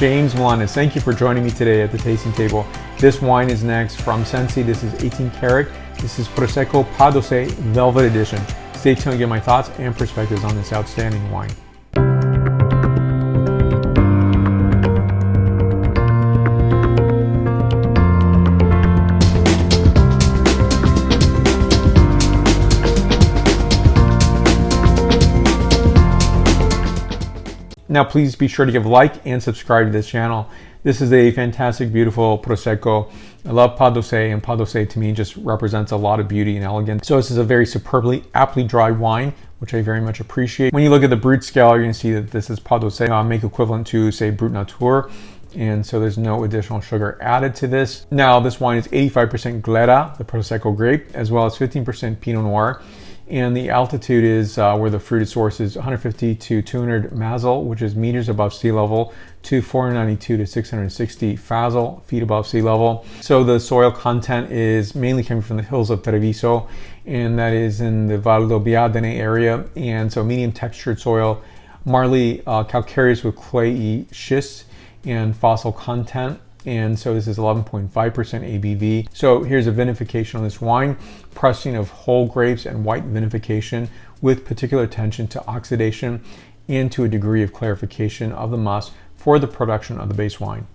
James Milanes, thank you for joining me today at the tasting table. This wine is next from Sensi. This is 18 karat. This is Prosecco Dosé Velvet Edition. Stay tuned to get my thoughts and perspectives on this outstanding wine. Now please be sure to give a like and subscribe to this channel. This is a fantastic, beautiful Prosecco. I love Dosé, and Dosé to me just represents a lot of beauty and elegance. So this is a very superbly, aptly dry wine, which I very much appreciate. When you look at the Brut scale, you're gonna see that this is Dosé, make equivalent to, say, Brut Nature. And so there's no additional sugar added to this. Now this wine is 85% Glera, the Prosecco grape, as well as 15% Pinot Noir. And the altitude is where the fruit is sourced is 150 to 200 mazel, which is meters above sea level, to 492 to 660 fazel, feet above sea level. So the soil content is mainly coming from the hills of Treviso, and that is in the Val d'Obiadene area. And so medium textured soil, marly calcareous with clayey schist and fossil content. And so this is 11.5% ABV. So here's a vinification on this wine, pressing of whole grapes and white vinification with particular attention to oxidation and to a degree of clarification of the must for the production of the base wine.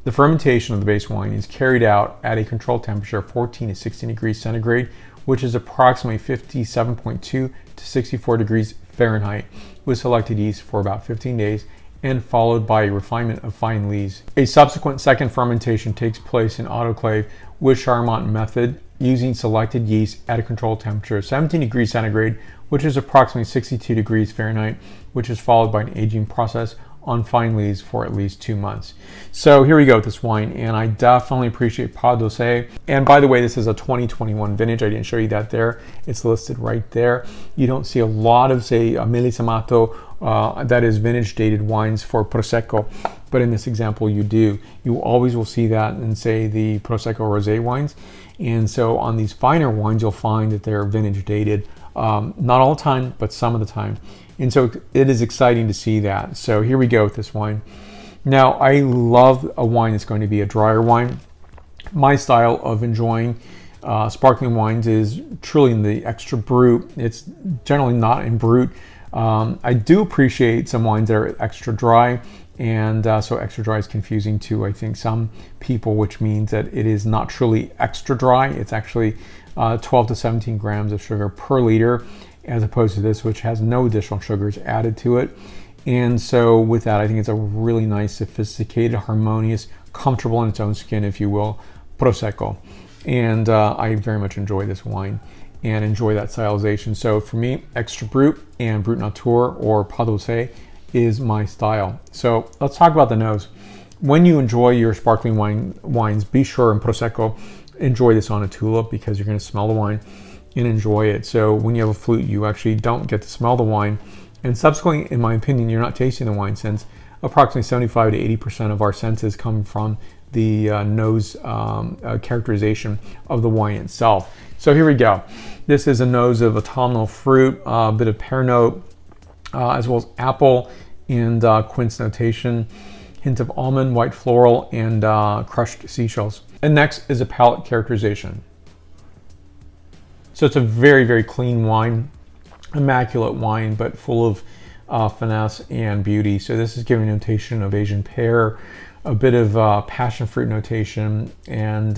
The fermentation of the base wine is carried out at a controlled temperature of 14 to 16 degrees centigrade, which is approximately 57.2 to 64 degrees Fahrenheit, with selected yeast for about 15 days, and followed by a refinement of fine lees. A subsequent second fermentation takes place in autoclave with Charmat method using selected yeast at a controlled temperature of 17 degrees centigrade, which is approximately 62 degrees Fahrenheit, which is followed by an aging process on fine lees for at least 2 months. So here we go with this wine, and I definitely appreciate Dosé. And by the way, this is a 2021 vintage. I didn't show you that there. It's listed right there. You don't see a lot of, say, Millesamato, that is vintage dated wines for Prosecco, but in this example you do. You always will see that in, say, the Prosecco Rosé wines. And so on these finer wines, you'll find that they're vintage dated, not all the time, but some of the time. And so it is exciting to see that. So here we go with this wine. Now, I love a wine that's going to be a drier wine. My style of enjoying sparkling wines is truly in the extra brut. It's generally not in brut. I do appreciate some wines that are extra dry, and so extra dry is confusing to, I think, some people, which means that it is not truly extra dry. It's actually 12 to 17 grams of sugar per liter, as opposed to this, which has no additional sugars added to it. And so with that, I think it's a really nice, sophisticated, harmonious, comfortable in its own skin, if you will, Prosecco. And I very much enjoy this wine and enjoy that stylization. So for me, extra brut and Brut Nature or Dosé is my style. So let's talk about the nose. When you enjoy your sparkling wines, be sure in Prosecco, enjoy this on a tulip, because you're gonna smell the wine and enjoy it. So when you have a flute, you actually don't get to smell the wine. And subsequently, in my opinion, you're not tasting the wine, since approximately 75 to 80% of our senses come from the nose characterization of the wine itself. So here we go. This is a nose of autumnal fruit, a bit of pear note, as well as apple and quince notation, hint of almond, white floral, and crushed seashells. And next is a palate characterization. So it's a very, very clean wine, immaculate wine, but full of finesse and beauty. So this is giving notation of Asian pear, a bit of passion fruit notation, and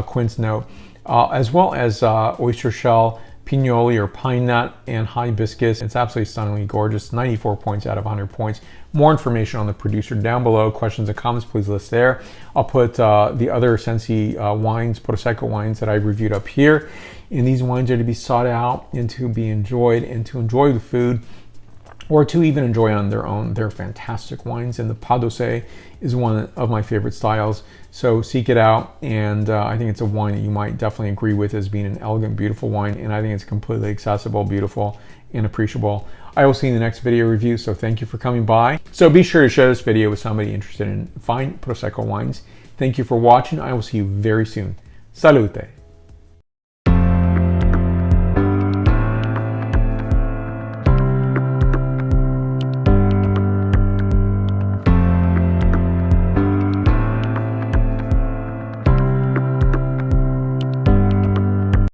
quince note, as well as oyster shell, pignoli or pine nut, and hibiscus. It's absolutely stunningly gorgeous. 94 points out of 100 points. More information on the producer down below. Questions and comments, please list there. I'll put the other Sensi wines, Prosecco wines that I've reviewed up here. And these wines are to be sought out and to be enjoyed and to enjoy the food, or to even enjoy on their own. They're fantastic wines, and the Dosé is one of my favorite styles. So seek it out, and I think it's a wine that you might definitely agree with as being an elegant, beautiful wine, and I think it's completely accessible, beautiful, and appreciable. I will see you in the next video review, so thank you for coming by. So be sure to share this video with somebody interested in fine Prosecco wines. Thank you for watching. I will see you very soon. Salute!